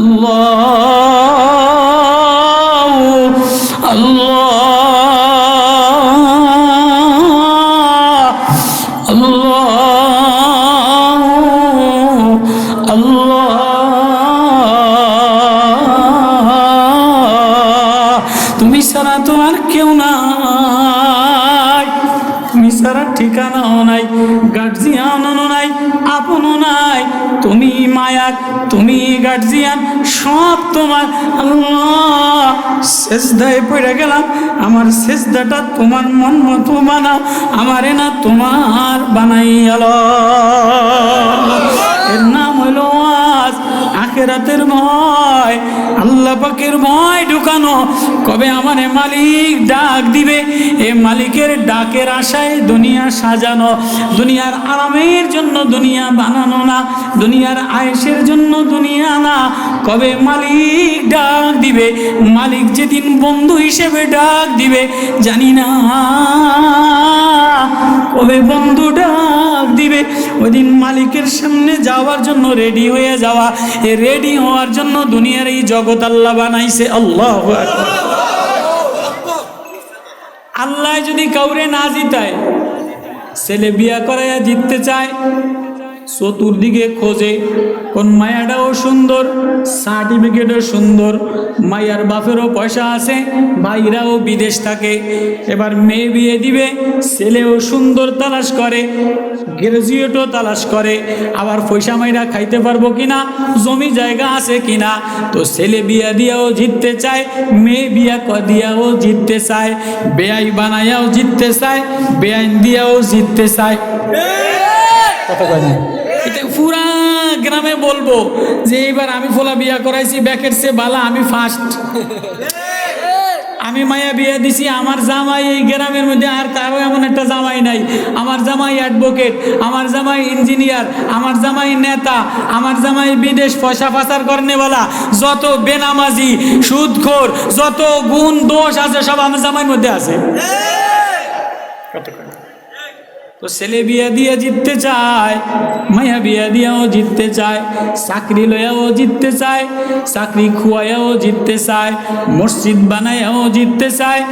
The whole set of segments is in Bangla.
আল্লাহ আল্লাহ আল্লাহ আল্লাহ। তুমি ছাড়া তো আর কেউ নাই, তুমি ছাড়া ঠিকানাও নাই, গার্জিয়ানও নাই, আপনও নাই। তুমি মায়াক, তুমি গার্জিয়ান, সব তোমার। আল্লাহ সেজদায় পড়ে গেলাম, আমার সেজদাটা তোমার মন মতো বানাও, আমারে না তোমার বানাইয়ালো। এর নাম হলো ওয়াজ, আখিরাতের ভয়, আল্লাহ পাকের ভয় ঢুকানো। কবে আমারে মালিক ডাক দিবে, এ মালিকের ডাকের আশায় দুনিয়া সাজানো, দুনিয়ার আরামের জন্য দুনিয়া বানানো না, দুনিয়ার আয়েশের জন্য দুনিয়া না। কবে মালিক ডাক দিবে, মালিক যেদিন বন্ধু হিসেবে ডাক দিবে জানি না, কবে বন্ধু ডাক দিবে। ওইদিন মালিকের সামনে যাওয়ার জন্য রেডি হয়ে যাওয়া, এ রেডি হওয়ার জন্য দুনিয়ার এই জগৎ আল্লাহ বানাইছে। আল্লাহু আকবার। আল্লাহ যদি কাউরে না জিতায়, ছেলে বিয়া করাইয়া জিততে চায়, চতুর্দিকে খোঁজে কোন মায়াটাও সুন্দর, সার্টিফিকেটও সুন্দর, মায়ার বাপেরও পয়সা আছে, ভাইরাও বিদেশ থাকে। এবার মেয়ে বিয়ে দিবে, ছেলেও সুন্দর তালাশ করে, গ্রাজুয়েটও তালাশ করে, আবার পয়সা মাইরা খাইতে পারবো কিনা, জমি জায়গা আছে কিনা। তো ছেলে বিয়া দিয়াও জিততে চায়, মেয়ে বিয়া দিয়াও জিততে চায়, বেআই বানাইয়াও জিততে চায়, বেআইন দিয়াও জিততে চায়। কথা কয় না, এটা পুরা গ্রামে বলবো যে এইবার আমি ফোলা বিয়া করাইছি, ব্যাকের সে বালা আমি ফার্স্ট। আমি মায়া বিয়া দিছি, আমার জামাই এই গ্রামের মধ্যে আর কারো এমন একটা জামাই নাই। আমার জামাই অ্যাডভোকেট, আমার জামাই ইঞ্জিনিয়ার, আমার জামাই নেতা, আমার জামাই বিদেশ পয়সা পাচার করনেওয়ালা, যত বেনামাজি সুদখোর যত গুণ দোষ আছে সব আমার জামাইয়ের মধ্যে আছে। তো ছেলে বিয়া দিয়ে জিততে চায়, মায়া বিয়া দিয়াও জিততে চায়, চাকরি লয়াও জিততে চায়, চাকরি খুয়াইয়াও জিততে চায়, মসজিদ বানাইয়াও জিততে চায়,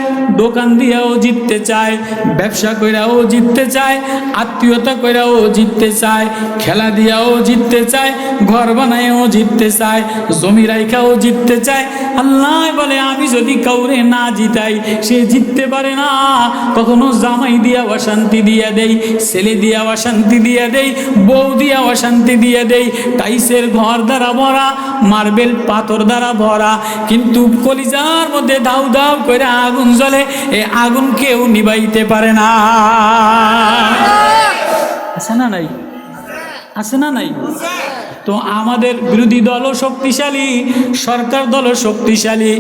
দোকান দিয়াও জিততে চায়, ব্যবসা কইরাও জিততে চায়, আত্মীয়তা কইরাও জিততে চায়, খেলা দিয়াও জিততে চায়, ঘর বানাইয়াও জিততে চায়, জমি রাইখাও জিততে চায়। আল্লাহ বলে আমি যদি কাউরে না জিতাই, সে জিততে পারে না। কখনো জামাই দিয়া অশান্তি দিয়া দেই, ছেলে দিয়া অশান্তি দিয়া দেই, বউ দিয়া অশান্তি দিয়া দেই, টাইসের ঘর দ্বারা ভরা, মার্বেল পাথর দ্বারা ভরা, কিন্তু কলিজার মধ্যে দাউ দাউ করে আগুন জ্বলে, এই আগুন কেউ নিভাইতে পারে না। আছে না নাই? আছে না নাই? তো আমাদের বিরোধী দলও শক্তিশালী, সরকার দলও শক্তিশালী,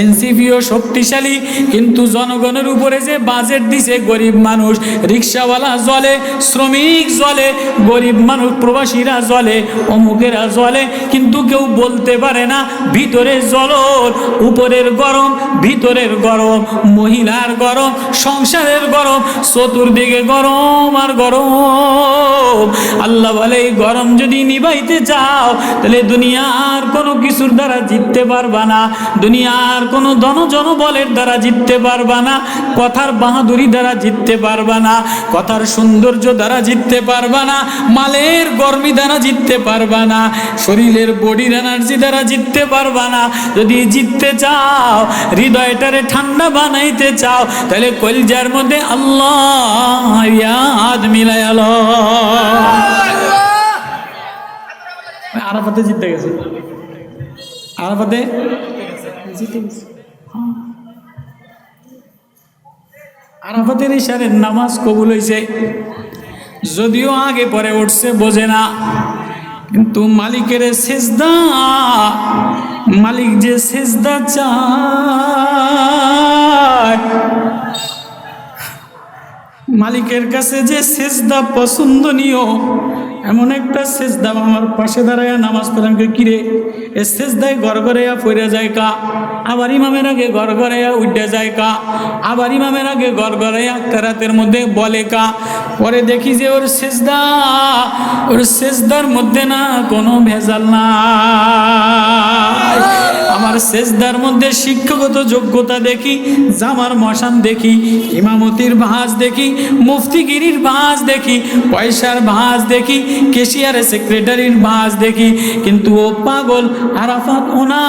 এনসিপিও শক্তিশালী, কিন্তু জনগণের উপরে যে বাজেট দিছে, গরিব মানুষ, রিক্সাওয়ালা জ্বলে, শ্রমিক জ্বলে, গরিব মানুষ প্রবাসীরা জ্বলে, অমুকেরা জ্বলে, কিন্তু কেউ বলতে পারে না ভিতরে জ্বলন, উপরের গরম, ভিতরের গরম, মহিলার গরম, সংসারের গরম, চতুর্দিকে গরম আর গরম। আল্লাহ বলে এই গরম যদি নিভাইতে চাও, তাহলে দুনিয়ার কোনো কিছুর দ্বারা জিততে পারবা না, দুনিয়ার কোনো জনবলের দ্বারা জিততে পারবা না, কথার বাহাদুরি দ্বারা জিততে পারবা না, কথার সৌন্দর্য দ্বারা জিততে পারবা না, মালের গরমি দ্বারা জিততে পারবা না, শরীরের বডির এনার্জি দ্বারা জিততে পারবা না। যদি জিততে চাও, হৃদয়টারে ঠান্ডা বানাইতে চাও, তাহলে কলজার মধ্যে আল্লাহ ইয়াদ মিলায়ালো। আরাফাতে জিততে গেছে, আরাফাতে জিতে গেছে। আরাফাতের ইশারের নামাজ কবুল হয়েছে, যদিও আগে পরে উঠছে বোঝে না, কিন্তু মালিকের সেজদা, মালিক যে সেজদা চায়, মালিকের কাছে যে সেজদা পছন্দনীয়, এমন একটা সেজদা আমার পাশে দাঁড়াইয়া নামাজ পড়ান, কিরে এ সেজদায় গড়গড়াইয়া পড়ে যায় কা, আবার ইমামের আগে গড়গড়াইয়া উঠে যায় কা, আবার ইমামের আগে গড়গড়াইয়া কেরাতের মধ্যে বলে কা। পরে দেখি যে ওর সেজদা, ওর সেজদার মধ্যে না কোনো ভেজাল না। আর সেজদার মধ্যে শিক্ষাগত যোগ্যতা দেখি, জামার মশান দেখি, ইমামতির ভাঁজ দেখি, মুফতিগিরির ভাঁজ দেখি, পয়সার ভাঁজ দেখি, কেশিয়ার সেক্রেটারির ভাঁজ দেখি, কিন্তু ও পাগল আরাফাত ওনা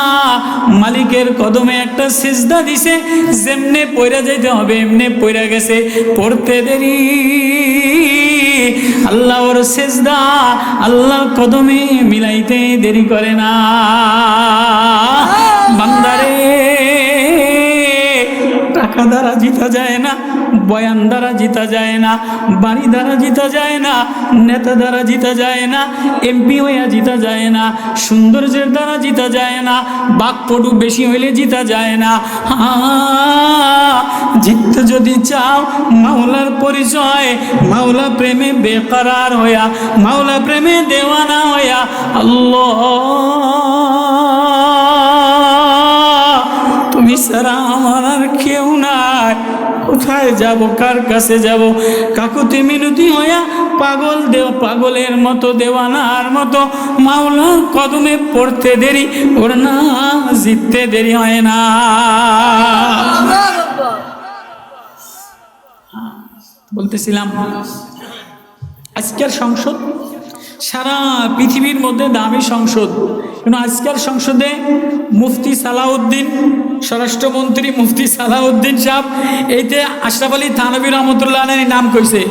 মালিকের কদমে একটা সিজদা দিছে, যেমনে পয়রা যাইতে হবে এমনে পয়রা গেছে, পড়তে দেরি, আল্লাহর সিজদা আল্লাহর কদমে মিলাইতে দেরি করে না। বান্দারে টাকা দ্বারা জিতা যায় না, বয়ান দ্বারা জিতা যায় না, বাড়ি দ্বারা জিতা যায় না, নেতা দ্বারা জিতা যায় না, এমপি হইয়া জিতা যায় না, সৌন্দর্যের দ্বারা জিতা যায় না, বাকপটু বেশি হইলে জিতা যায় না। জিততে যদি চাও মাওলার পরিচয়, মাওলা প্রেমে বেকরার হইয়া, মাওলা প্রেমে দেওয়ানা হইয়া, আল্লাহ তুমি ছাড়া আমার আর কেউ নাই, কোথায় যাব, কার কাছে যাব, কাকুতি মিনতি হইয়া পাগল পাগলের মতো দেওয়ানার মতো মাওলার কদমে পড়তে দেরি, ওর না জিততে দেরি হয় না। বলতেছিলাম আজকের সংসদ সারা পৃথিবীর মধ্যে দামি সংসদ, কিন্তু আজকের সংসদে মুফতি সালাউদ্দিন, স্বরাষ্ট্রমন্ত্রী মুফতি সালাউদ্দিন সাহেব এইতে আশরাফ আলী থানভী রহমতুল্লাহ আলাইহির নাম কইছে,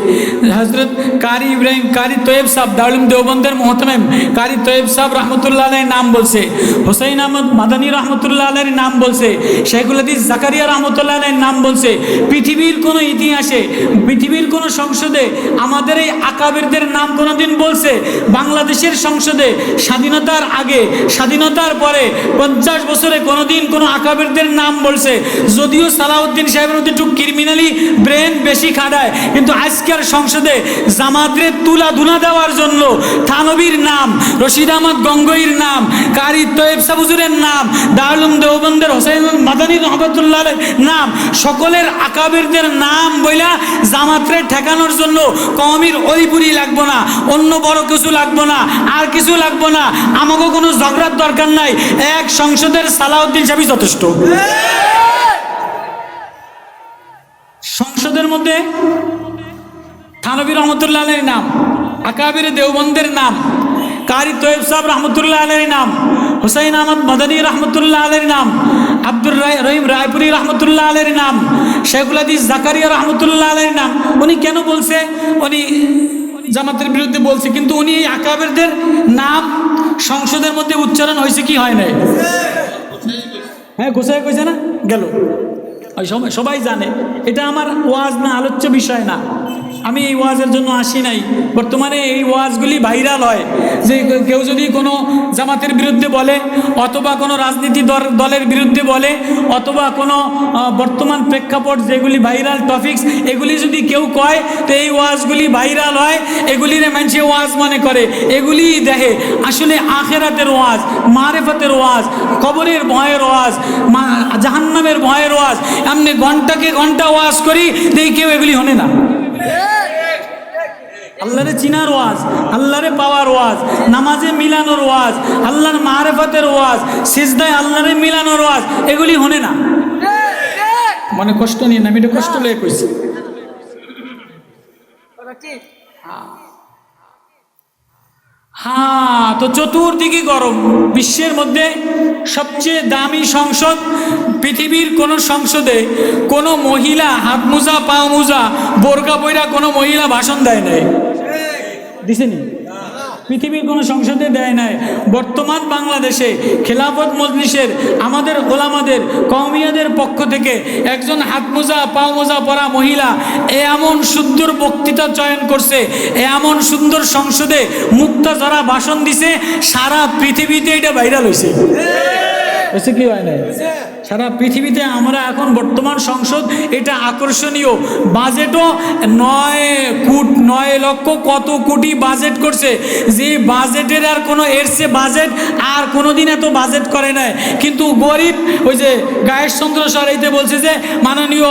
হজরত কারি ইব্রাহিম কারি তৈয়ব সাহেব দারুল দেওবন্দের মোহতামিম কারি তৈয়ব সাহেব রহমতুল্লাহ আলাইহির নাম বলছে, হুসাইন আহমদ মাদানী রহমতুল্লাহ আলাইহির নাম বলছে, শেখুল হাদিস জাকারিয়া রহমতুল্লাহ আলাইহির নাম বলছে। পৃথিবীর কোনো ইতিহাসে, পৃথিবীর কোনো সংসদে আমাদের এই আকাবিরদের নাম কোনোদিন বলছে? বাংলাদেশের সংসদে স্বাধীনতার আগে, স্বাধীনতার পরে 50 বছরে কোনোদিন কোনো আকাবিরদের নাম বলছে? যদিও সালাউদ্দিন সাহেবের মধ্যে একটু ক্রিমিনালি ব্রেন বেশি খাটায়, কিন্তু আজকের সংসদে জামাতের তুলা ধুনা দেওয়ার জন্য থানবীর নাম, রশিদ আহমদ গঙ্গোইর নাম, কারি তৈয়ব সাবুজুরের নাম, দারুল দেওবন্দের হোসেন মাদানী রহমতুল্লাহর নাম, সকলের আকাবিরদের নাম বইলা জামাতরে ঠেকানোর জন্য কওমির অলিপুরি লাগবো না, অন্য বড় কিছু লাগবো না, আর কিছু লাগবো না, আমাকে কোনো ঝগড়ার দরকার নাই, এক সংসদের সালাউদ্দিন সাহেবই যথেষ্ট। সংসদের মধ্যে থানভী রহমতুল্লাহ আলাইহির নাম, আকাবির দেওবন্দের নাম, কারি তৈয়ব সাহেব রহমতুল্লাহ আলাইহির নাম, হুসাইন আহমদ মাদানী রহমতুল্লাহ আলাইহির নাম, আব্দুর রহিম রায়পুরি রহমতুল্লাহ আলাইহির নাম, শেখুল হাদিস জাকারিয়া রহমতুল্লাহ আলাইহির নাম। উনি কেন বলছে? উনি জামাতের বিরুদ্ধে বলছে, কিন্তু উনি এই আকাবিরদের নাম সংসদের মধ্যে উচ্চারণ হয়েছে কি হয় নাই? হ্যাঁ, গোসাই কইছে না, গেল সবাই জানে। এটা আমার ওয়াজ না, আলোচ্য বিষয় না, আমি এই ওয়াজের জন্য আসি নাই। বর্তমানে এই ওয়াজগুলি ভাইরাল হয়, যে কেউ যদি কোনো জামাতের বিরুদ্ধে বলে, অথবা কোনো রাজনীতি দলের বিরুদ্ধে বলে, অথবা কোনো বর্তমান প্রেক্ষাপট যেগুলি ভাইরাল টপিকস, এগুলি যদি কেউ কয়, তো এই ওয়াজগুলি ভাইরাল হয়, এগুলির মানুষে ওয়াজ মনে করে, এগুলি দেখে। আসলে আখেরাতের ওয়াজ, মারেফতের ওয়াজ, কবরের ভয়ের ওয়াজ, জাহান্নামের ভয়ের ওয়াজ, এমনি ঘন্টাকে ঘন্টা ওয়াজ করি, দেখি কেউ এগুলি হনে না। আল্লাহরে চিনার ওয়াজ, আল্লাহরে পাওয়ার ওয়াজ, নামাজে মিলানোর ওয়াজ, আল্লাহর মারেফতের ওয়াজ, সিজদায় আল্লাহরে মিলানোর ওয়াজ, এগুলি হনে না। মনে কষ্ট নিয়ে না, আমি এটা কষ্ট লয়ে কইছি। হ্যাঁ, তো চতুর্দিকে গরম। বিশ্বের মধ্যে সবচেয়ে দামি সংসদ, পৃথিবীর কোন সংসদে কোনো মহিলা হাত মোজা পা মোজা বোরকা পইরা কোনো মহিলা ভাষণ দেয় নাই, দিছেনি? পৃথিবীর কোনো সংসদে দেয় নাই। বর্তমান বাংলাদেশে খেলাফত মজলিসের আমাদের ওলামাদের কওমিয়াদের পক্ষ থেকে একজন হাত মোজা পা মোজা পরা মহিলা এমন সুন্দর বক্তৃতা চয়ন করছে, এমন সুন্দর সংসদে মুক্তা যারা ভাষণ দিছে, সারা পৃথিবীতে এটা ভাইরাল হয়েছে। কি হয় নাই? সারা পৃথিবীতে আমরা এখন বর্তমান সংসদ এটা আকর্ষণীয়, বাজেটও 9 লক্ষ কত কোটি বাজেট করছে, যে বাজেটের আর কোনো এর চেয়ে বাজেট আর কোনোদিন এত বাজেট করে নাই। কিন্তু গরিব ওই যে গায়েশ চন্দ্র সরাইতে বলছে যে মাননীয়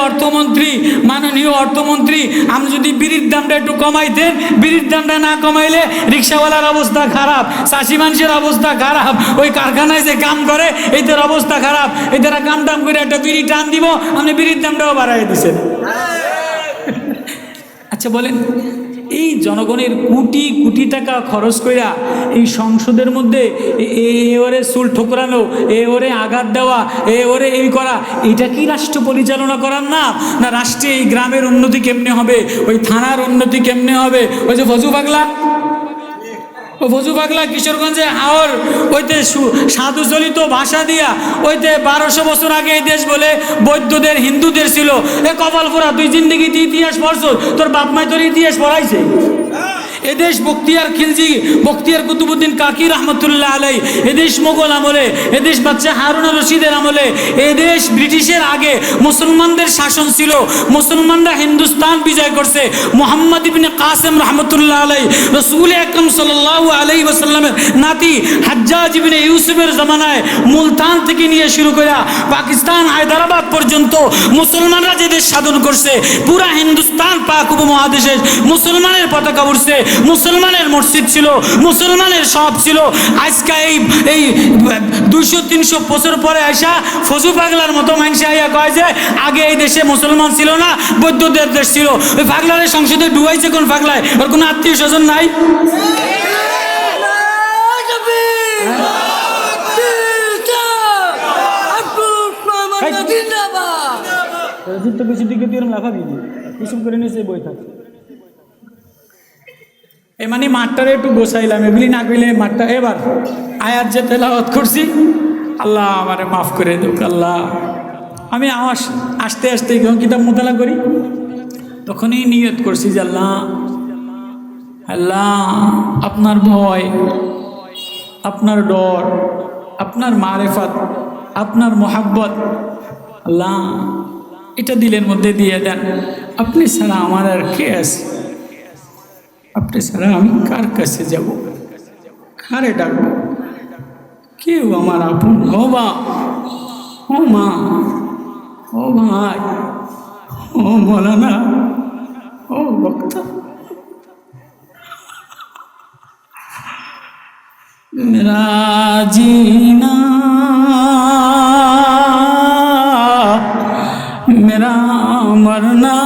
অর্থমন্ত্রী আপনি যদি বিড়ির দামটা একটু কমাইতেন, বিড়ির দামটা না কমাইলে রিক্সাওয়ালার অবস্থা খারাপ, চাষি মানুষের অবস্থা খারাপ, ওই কারখানায় যে কাম করে এইটার অবস্থা খারাপ, এটারা কাম টাম করে একটা বিড়ি টান দিব, আপনি বিড়ির দামটাও বাড়াই দিচ্ছেন। আচ্ছা বলেন, এই জনগণের কোটি কোটি টাকা খরচ কইরা এই সংসদের মধ্যে ওরে চুল ঠোকরানো, ওরে আঘাত দেওয়া, ওরে এই করা, এটা কি রাষ্ট্র পরিচালনা করার না? না রাষ্ট্রে এই গ্রামের উন্নতি কেমনে হবে, ওই থানার উন্নতি কেমনে হবে? ওই যে ফজু পাগলা কিশোরগঞ্জে আওর ওইতে সাধু চলিত ভাষা দিয়া ওইতে 1200 বছর আগে এই দেশ বলে বৌদ্ধদের হিন্দুদের ছিল। এ কপাল পোড়া, তুই জিন্দিগিতে ইতিহাস পড়ছ, তোর বাপ মাই তোর ইতিহাস পড়াইছে? এদেশ বখতিয়ার খিলজি, বখতিয়ার কুতুবুদ্দিন কাকি রহমতুল্লাহ আলাই, এদেশ মোগল আমলে, এদেশ বাদশাহ হারুন রশিদের আমলে, এদেশ ব্রিটিশের আগে মুসলমানদের শাসন ছিল। মুসলমানরা হিন্দুস্তান বিজয় করছে। মুহাম্মদ ইবনে কাসেম রহমতুল্লাহ আলাই, রসুল আকরাম সাল্লাল্লাহু আলাইহি ওয়াসাল্লামের নাতি হাজ্জাজ ইবনে ইউসুফের জামানায় মুলতান থেকে নিয়ে শুরু করে পাকিস্তান হায়দ্রাবাদ পর্যন্ত মুসলমানরা যে দেশ সাধন করছে, পুরা হিন্দুস্তান পাক উপমহাদেশে মুসলমানের পতাকা উড়ছে, মুসলমানের মসজিদ ছিল, মুসলমানের সব ছিল। আজকে এই 200-300 বছর পরে আইসা ফজু পাগলার মতো মানুষ আইয়া কয় যে আগে এই দেশে মুসলমান ছিল না, বৌদ্ধদের দেশ ছিল। ওই পাগলারের সংসদে ডুবাইছে কোন পাগলায়? ওর কোনো আত্মীয় স্বজন নাই? মানে মাঠটারে একটু গোছাইলাম, এগুলি না কইলে মাঠটা এবার আয়াত যে তেলাওয়াত করছি, আল্লাহ আমারে মাফ করে দেখ। আল্লাহ আমি আস্তে আস্তে কিতাব মোতালা করি, তখনই নিয়ত করছি যে আল্লাহ আপনার ভয়, আপনার ডর, আপনার মারেফাত, আপনার মোহাব্বত, আল্লাহ এটা দিলের মধ্যে দিয়ে দেন। আপনি ছাড়া আমার আর কে আছে? আপনি ছাড়া আমি কার কাছে যাব, কারে ডাকবো? কেউ আমার আপন, ও বা, ও মা, ও ভাই, ও মৌলানা, ও বক্তা, মেরা জিনা मेरा मरना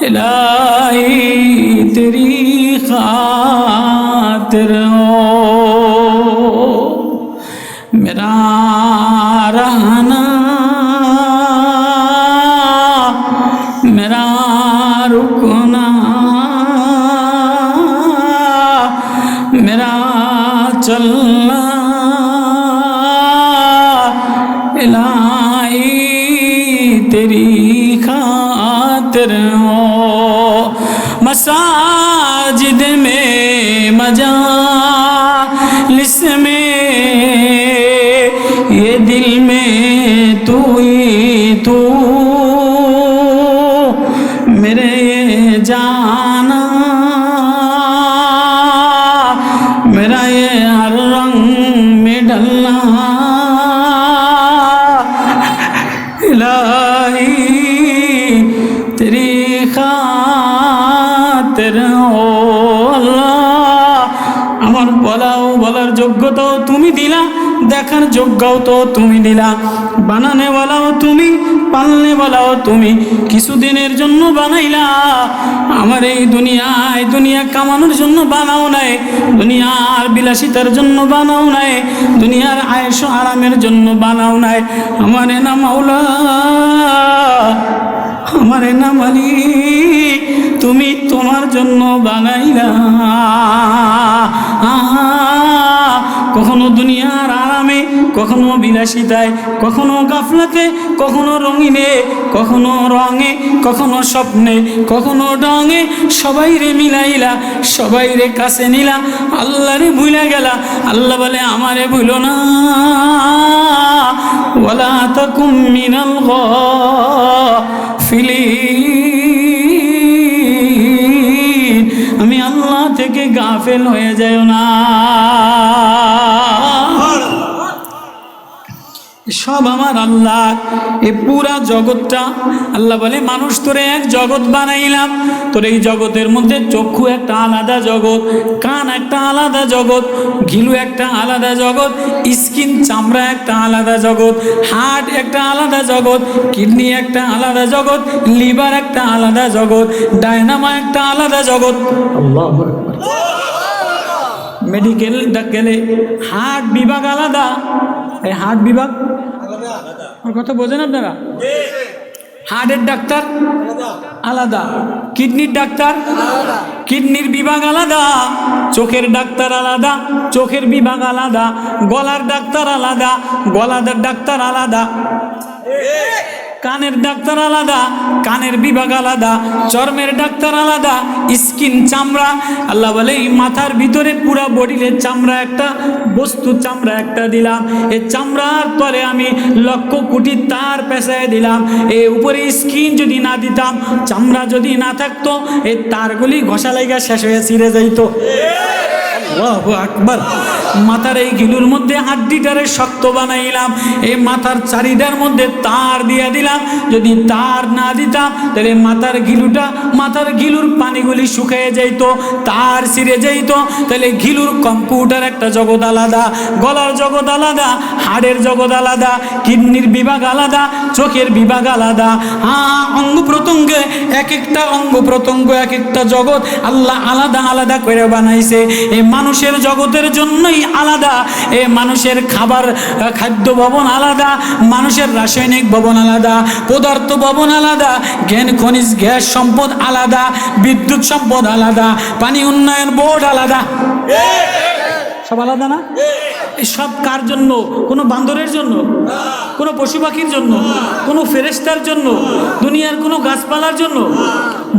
इलाही तेरी खातिर हो, मेरा रहना मेरा रुकना मेरा चलना इलाही तेरी खातिर हो। मसाजिद में मजालिस में ये दिल में तू ही तू, मेरे ये जाना मेरा ये हर रंग में ढलना इलाही तेरी खातिर हो। আল্লাহ আমার বলার যোগ্যতাও তুমি দিলা, দেখার যোগ্যও তো তুমি দিলা, বানানে বলাও তুমি, পালনে বলাও তুমি। কিছুদিনের জন্য বানাইলা, আমার এই দুনিয়া কামানোর জন্য বানাও নাই, দুনিয়ার বিলাসিতার জন্য বানাও নাই, দুনিয়ার আয়েশ আরামের জন্য বানাও নাই। আমারে না মাওলা, আমারে না মালিক, তুমি তোমার জন্য বানাইলা। কখনো দুনিয়ার আরামে, কখনো বিলাসিতায়, কখনো গাফলাতে, কখনো রঙিনে, কখনো রঙে, কখনো স্বপ্নে, কখনো রঙে। সবাই রে মিলাইলা, সবাই রে কাছে নিলা, আল্লাহ রে ভুলে গেলা। আল্লাহ বলে আমারে ভুলো না, ওয়ালা তাকুম মিনাল গাফিলিন, আমি আল্লাহ থেকে গাফেল হয়ে যায় না। সব আমার আল্লাহ। এই পুরা জগৎটা আল্লাহ বলে মানুষ তোরে এক জগৎ বানাইলাম, তোর এই জগতের মধ্যে চক্ষু একটা আলাদা জগৎ, কান একটা আলাদা জগৎ, ঘিলু একটা আলাদা জগৎ, স্কিন চামড়া একটা আলাদা জগৎ, হার্ট একটা আলাদা জগৎ, কিডনি একটা আলাদা জগৎ, লিভার একটা আলাদা জগৎ, ডায়নামা একটা আলাদা জগৎ। আল্লাহু আকবার। মেডিকেল গেলে হার্ট বিভাগ আলাদা, এই হার্ট বিভাগ আমার কথা বোঝেন আপনারা? হার্টের ডাক্তার আলাদা, কিডনির ডাক্তার কিডনির বিভাগ আলাদা, চোখের ডাক্তার আলাদা, চোখের বিভাগ আলাদা, গলার ডাক্তার আলাদা, গলার ডাক্তার আলাদা, কানের ডাক্তার আলাদা, কানের বিভাগ আলাদা, চর্মের ডাক্তার আলাদা, স্কিন চামড়া। আল্লাহ বলে এই মাথার ভিতরে পুরা বডির চামড়া একটা বস্তু, চামড়া একটা দিলাম, এই চামড়ার তলে আমি লক্ষ কোটি তার পেঁচায় দিলাম। এই উপরে স্কিন যদি না দিতাম, চামড়া যদি না থাকতো, এই তারগুলি ঘষা লাগা শেষ হয়ে ছিঁড়ে যাইতো। আল্লাহু আকবার। মাথার এই গিলুর মধ্যে হাড্ডিটারে শক্ত বানাইলাম, এই মাথার চারিটার মধ্যে তার দিয়া দিলাম। যদি তার না দিতাম তাহলে মাথার গিলুর পানিগুলি শুকিয়ে যাইতো, তার ছিঁড়ে যাইতো। তাহলে গিলুর কম্পিউটার একটা জগৎ আলাদা, গলার জগৎ আলাদা, হাড়ের জগৎ আলাদা, কিডনির বিভাগ আলাদা, চোখের বিভাগ আলাদা। অঙ্গ প্রত্যঙ্গে এক একটা অঙ্গ প্রত্যঙ্গ এক একটা জগৎ আল্লাহ আলাদা আলাদা করে বানাইছে। এই মানুষের জগতের জন্যই আলাদা, এ মানুষের খাদ্য ভবন আলাদা, মানুষের রাসায়নিক ভবন আলাদা, পদার্থ ভবন আলাদা, জ্ঞান খনিজ গ্যাস সম্পদ আলাদা, বিদ্যুৎ সম্পদ আলাদা, পানি উন্নয়ন বোর্ড আলাদা। সব আলাদা না? এই সব কার জন্য? কোনো বান্দরের জন্য, কোনো পশু পাখির জন্য, কোনো ফেরেশতার জন্য, দুনিয়ার কোনো গাছপালার জন্য?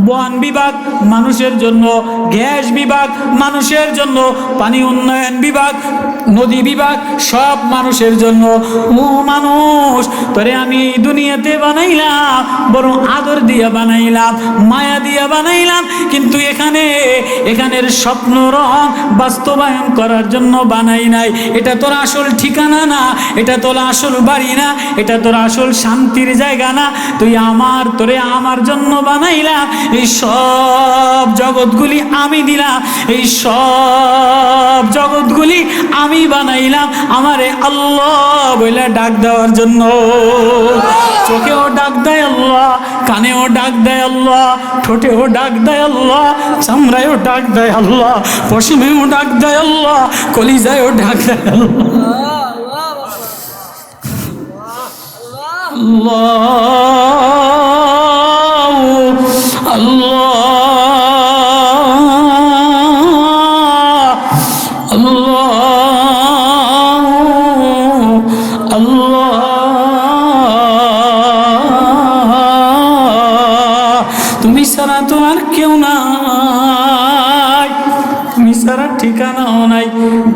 বন বিভাগ মানুষের জন্য, গ্যাস বিভাগ মানুষের জন্য, পানি উন্নয়ন বিভাগ, নদী বিভাগ সব মানুষের জন্য। ও মানুষ, তোরে আমি দুনিয়াতে বানাইলাম, বরং আদর দিয়া বানাইলাম, মায়া দিয়া বানাইলাম, কিন্তু এখানের স্বপ্ন রং বাস্তবায়ন করার জন্য বানাই নাই। এটা তোর আসল ঠিকানা না, এটা তোর আসল বাড়ি না, এটা তোর আসল শান্তির জায়গা না। তোরে আমার জন্য বানাইলাম। এই সব জগৎগুলি আমি দিলাম, এই সব জগৎগুলি আমি বানাইলাম আমারে আল্লাহ বলে ডাক দেওয়ার জন্য। চোখেও ডাক দেয় আল্লাহ, কানেও ডাক দেয় আল্লাহ, ঠোঁটেও ডাক দেয় আল্লাহ, চামড়ায়ও ডাক দেয় আল্লাহ, পশমেও ডাক দেয় আল্লাহ, কলিজায়ও ডাক দেয় আল্লাহ। আল্লাহ তুমি ছাড়া তো আর কেউ নাই, তুমি ছাড়া ঠিকানাও নাই,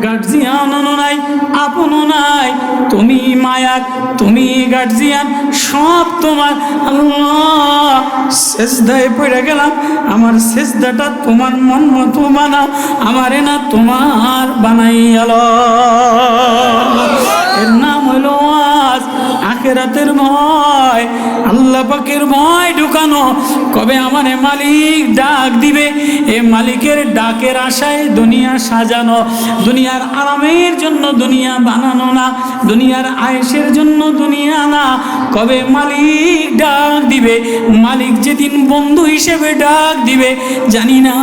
গার্জিয়ানও নাই, আপনও নাই। তুমি মায়াক, তুমি গার্জিয়ান, সব তোমার। আল্লাহ সেজদায় পড়ে গেলাম, আমার সেজদাটা তোমার মন মতো বানাও, আমারে না তোমার বানাইয়াল। এর নাম হলো আজ আখিরাতের ভয়, আল্লাহ পাকের ভয় ঢুকানো। কবে আমারে মালিক ডাক দিবে, এ মালিকের ডাকের আশায় দুনিয়া সাজানো। দুনিয়ার আরামের জন্য দুনিয়া বানানো না, দুনিয়ার আয়েশের জন্য দুনিয়া না। কবে মালিক ডাক দিবে, মালিক যেদিন বন্ধু হিসেবে ডাক দিবে জানি না,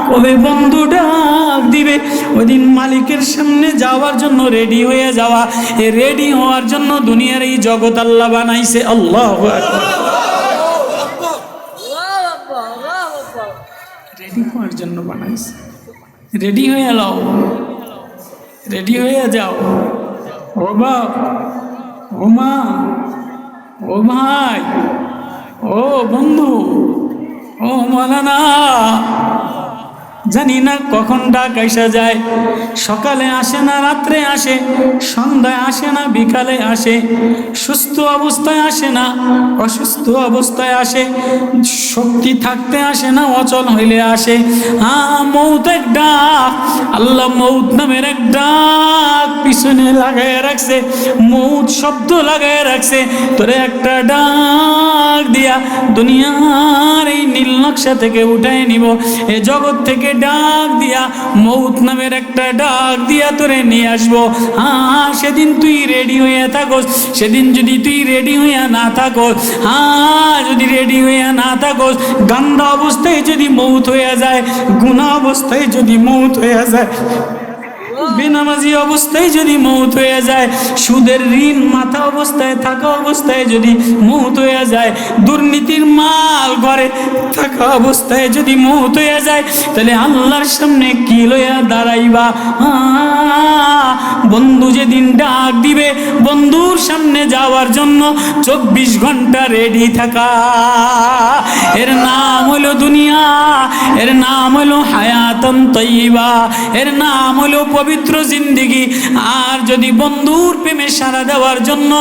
কবে বন্ধু ডাক দিবে। ওই দিন মালিকের সামনে যাওয়ার জন্য রেডি হয়ে যাওয়া। এ রেডি হওয়ার জন্য দুনিয়ার এই জগৎ আল্লাহ বানাইছে। আল্লাহু আকবার। রেডি হওয়ার জন্য বানাইছে, রেডি হয়ে এলাও। রেডি হয়ে যাও। ও বাপ, ও মা, ও ভাই, ও বন্ধু, ও মাওলানা, জানি না কখন ডাক আইসা যায়। সকালে আসে না, রাত্রে আসে, সন্ধ্যায় আসে না, বিকালে আসে, সুস্থ অবস্থায় আসে না, অসুস্থ অবস্থায় আসে, শক্তি থাকতে আসে না, অচল হইলে আসে। মৌত এক ডাক, আল্লাহ মৌত নামের এক ডাক পিছনে লাগায় রাখছে, মৌত শব্দ লাগায় রাখছে। তোরে একটা ডাক দিয়া দুনিয়ার এই নীল নকশা থেকে উঠায় নিব, এ জগৎ থেকে ডাক দিয়া মৌত নামের একটা ডাক দিয়া তোরে নিয়ে আসবো। সেদিন তুই রেডি হইয়া থাকোস, সেদিন যদি তুই রেডি হইয়া না থাকোস, যদি রেডি হইয়া না থাকোস, গান্দা অবস্থায় যদি মৌত হইয়া যায়, গুনাহ অবস্থায় যদি মৌত হইয়া যায়, বেনামাজি অবস্থায় যদি মৌত হয়ে যায়, সুদের ঋণ মাথা অবস্থায় থাকা অবস্থায় যদি মৌত হয়ে যায়, দুর্নীতির মাল ঘরে থাকা অবস্থায় যদি মৌত হয়ে যায়, তাহলে আল্লাহর সামনে কি লইয়া দাঁড়াইবা? বন্ধু যেদিন ডাক দিবে, বন্ধুর সামনে যাওয়ার জন্য 24 ঘন্টা রেডি থাকা। এর নাম হলো দুনিয়া, এর নাম হলো হায়াতুন তাইয়্যিবা, এর নাম হলো পবিত্র জিন্দেগি। আর যদি বন্ধুর প্রেমে সাড়া দেওয়ার জন্য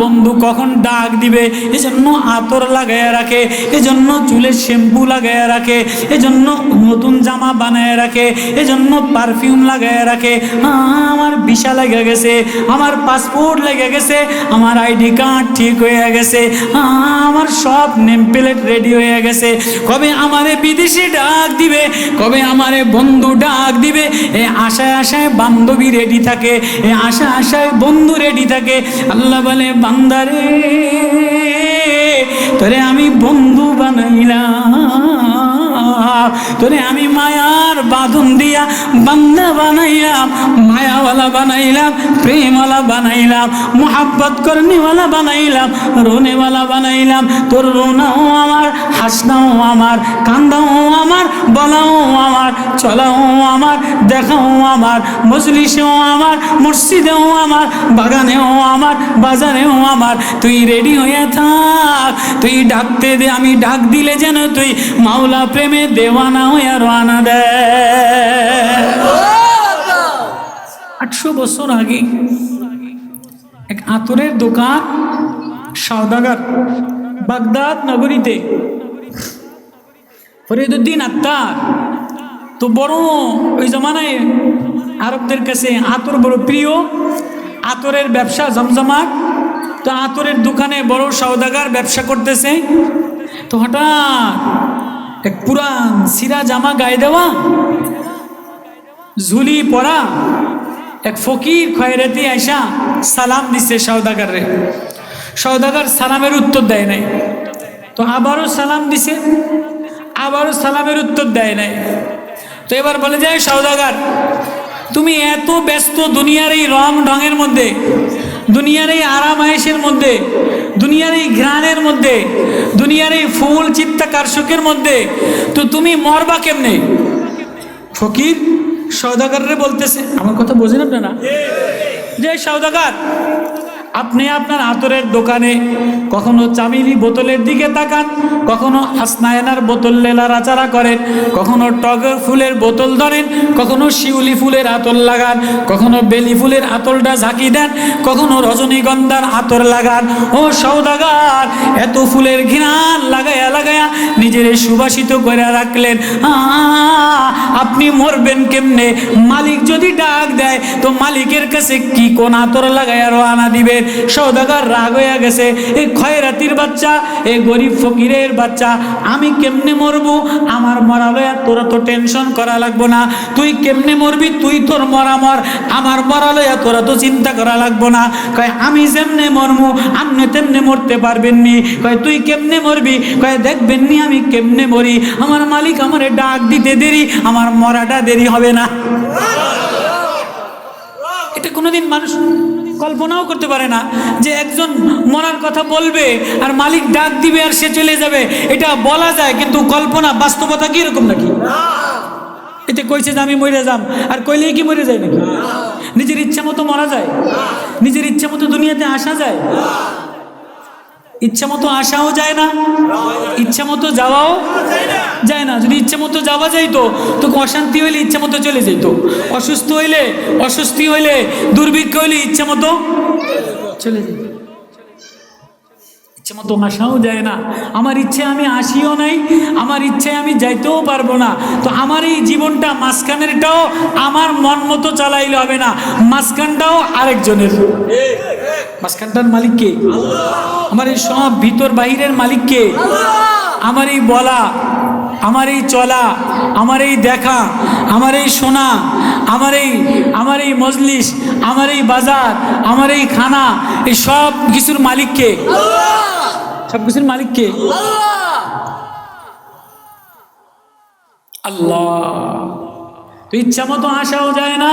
বন্ধু কখন ডাক দিবে, এজন্য আতর লাগায় রাখে, এজন্য চুলে শ্যাম্পু লাগায় রাখে, এজন্য নতুন জামা বানায় রাখে, এজন্য পারফিউম লাগায় রাখে। আমার ভিসা লেগে গেছে, আমার পাসপোর্ট লেগে গেছে, আমার আইডি কার্ড ঠিক হয়ে গেছে, আমার সব নেম প্লেট রেডি হয়ে গেছে। কবে আমারে বিদেশে ডাক দিবে, কবে আমারে বন্ধু ডাক দিবে, এই আশায় আশায় বান্ধবী রেডি থাকে, এই আশা আশায় বন্ধু রেডি থাকে। আল্লাহ বলে, বান্দারে তোরে আমি বন্ধু বানাইলাম, তোরে আমি মায়ার বাঁধন দিয়া বান্দা বানাইলাম, মায়াওয়ালা বানাইলাম, প্রেমওয়ালা বানাইলাম, মোহাব্বত করনেওয়ালা বানাইলাম, রোনেওয়ালা বানাইলাম। তোর রোনাও আমার, হাসনাও আমার, কান্দাও আমার, বলাও আমার, চলাও আমার, দেখাও আমার, মজলিসেও আমার, মসজিদেও আমার, বাগানেও আমার, বাজারেও আমার। তুই রেডি হয়ে থাক, তুই ডাকতে দে, আমি ডাক দিলে যেন তুই মাওলা প্রেমে দেওয়ানা হয়ে রওনা দে। 800 বছর আগে এক আতরের দোকান, সওদাগর, বাগদাদ নগরীতে, ফরিদুদ্দিন আত্তার। তো বড় ওই জমানায় আরবদের কাছে আতর বড় প্রিয়, আতরের ব্যবসা জমজমাট। তো আতরের দোকানে বড় সওদাগর ব্যবসা করতেছে। তো হঠাৎ এক পুরান সিরা জামা গায়ে দেওয়া, ঝুলি পরা এক ফকির খয়রাতি আইসা সালাম দিচ্ছে সওদাগরে। সওদাগর সালামের উত্তর দেয় নাই। তো আবারও সালাম দিছে, আবারও সালামের উত্তর দেয় নাই। তো এবার বলে যায়, সওদাগর তুমি এত ব্যস্ত দুনিয়ার এই রং ঢঙের মধ্যে, দুনিয়ার এই আরাম আয়েশের মধ্যে, দুনিয়ার এই ঘ্রাণের মধ্যে, দুনিয়ার এই ফুল চিত্তাকর্ষকের মধ্যে, তো তুমি মরবা কেমনে? ফকির সওদাগরে বলতেছে, আমার কথা বোঝেন আপনারা, যে সওদাগর আপনি আপনার আতরের দোকানে কখনো চামিলি বোতলের দিকে তাকান, কখনো হাসনায়নার বোতল লেলারাচারা করেন, কখনো টগর ফুলের বোতল ধরেন, কখনো শিউলি ফুলের আতর লাগান, কখনো বেলি ফুলের আতরটা ঝাঁকি দেন, কখনো রজনীগন্ধার আতর লাগান। ও সওদাগর, এত ফুলের ঘ্রাণ লাগায়া লাগায়া নিজের সুবাসিত করে রাখলেন, আপনি মরবেন কেমনে? মালিক যদি ডাক দেয় তো মালিকের কাছে কি কোন আতর লাগায়া রওনা দিবেন? সওদাগর রাগ হয়ে গেছে, এই খয়রাতির বাচ্চা, এই গরিব ফকিরের বাচ্চা, আমি কেমনে মরবো? আমার মরা লয়া তোরা তো টেনশন করা লাগবো না, তুই কেমনে মরবি তুই তোর মরা মর, আমার মরা লয়া তোরা তো চিন্তা করা লাগবো না। কয় আমি যেমনে মরমু আপনি তেমনে মরতে পারবেন নি। কয় তুই কেমনে মরবি? কয় দেখবেন নি আমি কেমনে মরি, আমার মালিক আমারে ডাক দিতে দেরি, আমার মরাটা দেরি হবে না। এটা কোনোদিন মানুষ কল্পনাও করতে পারে না যে একজন মরার কথা বলবে আর মালিক ডাক দিবে আর সে চলে যাবে। এটা বলা যায়, কিন্তু কল্পনা বাস্তবতা কি এরকম নাকি? এতে কইছে যে আমি মরে যাম, আর কইলেই কি মরে যায় নাকি? নিজের ইচ্ছা মতো মরা যায়? নিজের ইচ্ছা মতো দুনিয়াতে আসা যায়? ইচ্ছা মতো আসাও যায় না, ইচ্ছা মতো যাওয়াও যায় না। যদি ইচ্ছা মতো যাওয়া যাইতো তো অশান্তি হইলে ইচ্ছা মতো চলে যেত, অসুস্থ হইলে, অস্বস্তি হইলে, দুর্ভিক্ষ হইলে ইচ্ছা মতো চলে যেত। ইচ্ছা মতো আসাও যায় না। আমার ইচ্ছে আমি আসিও নাই, আমার ইচ্ছে আমি যাইতেও পারবো না। তো আমার এই জীবনটা মাঝখানেরটাও আমার মন মতো চালাইলে হবে না, মাঝখানটাও আরেকজনের। মাঝখানটার মালিক কে? আমার এই সব ভিতর বাহিরের মালিক কে? আমার এই বলা, আমার এই চলা, আমার এই দেখা, আমার এই শোনা, আমার এই মজলিস, আমার এই বাজার, আমার এই খানা, এই সব কিছুর মালিক কে? সব কিছুর মালিক কে? আল্লাহ। তো ইচ্ছা মতো আসাও যায় না,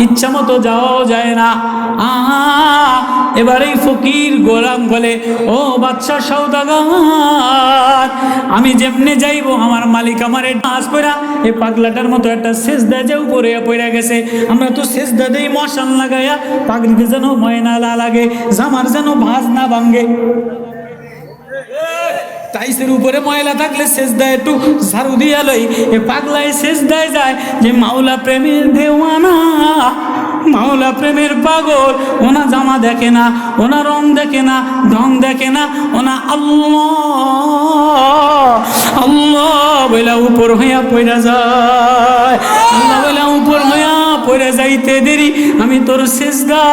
ইচ্ছা মতো যাওয়াও যায় না। এবার এই ফকির গোলাম বলে, ও বাদশা সওদাগর, আমি যেমনে যাইবো আমার মালিক আমার ডাস পড়া এই পাগলাটার মতো একটা সেজদা যে উপরে পড়ে গেছে। আমরা তো সেজদা দেই মশাল লাগাইয়া, পাগড়িতে যেন ময়না না লাগে, জামার যেন ভাঁজ না ভাঙ্গে। টাইসের উপরে ময়লা থাকলে সেজদায় একটু ঝাড়ু দিয়া লই, এ পাগলায় সেজদায় যায় যে মাওলা প্রেমের দেওয়ানা, মাওলা প্রেমের পাগল। ওনা জামা দেখে না, ওনা রং দেখে না, ঢং দেখে না, ওনা আল্লাহ আল্লাহ বইলা উপর হইয়া পড়া যায়, আল্লাহ বইলা উপর হইয়া পড়ে যাইতে দেরি আমি তোর সেজদা,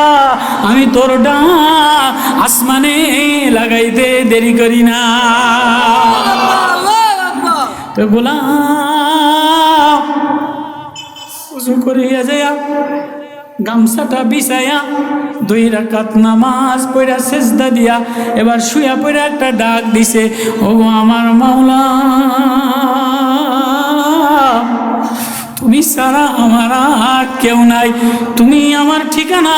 আমি তোর ডাক আসমানে লাগাইতে দেরি করি না। তো গোলাম উজু করিয়া যায়া গামছাটা বিছায়া 2 রাকাত নামাজ পড়া সেজদা দিয়া এবার শুয়া পড়া একটা ডাক দিছে, ও আমার মাওলা, তুমি ছাড়া আমার আর কেউ নাই, তুমি আমার ঠিকানা,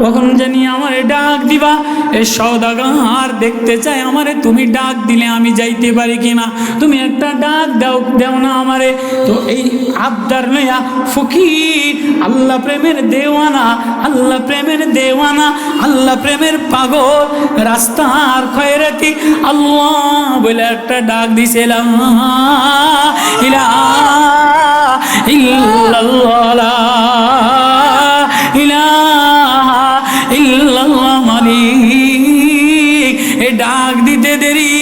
কখন জানি আমারে ডাক দিবা। এ সওদাগর দেখতে চাই আমারে তুমি ডাক দিলে আমি যাইতে পারি কিনা, তুমি একটা ডাক দাও না আমারে। তো এই আবদার লইয়া ফকির আল্লাহ প্রেমের দেওয়ানা, আল্লাহ প্রেমের দেওয়ানা, আল্লাহ প্রেমের পাগল, রাস্তার খয়রাতি আল্লাহ বলে একটা ডাক দিছে, লা ইলাহা ইল্লাল্লাহ, লা ইলাহা ইল্লাল্লাহ মালিক। এ ডাক দিতে দেরি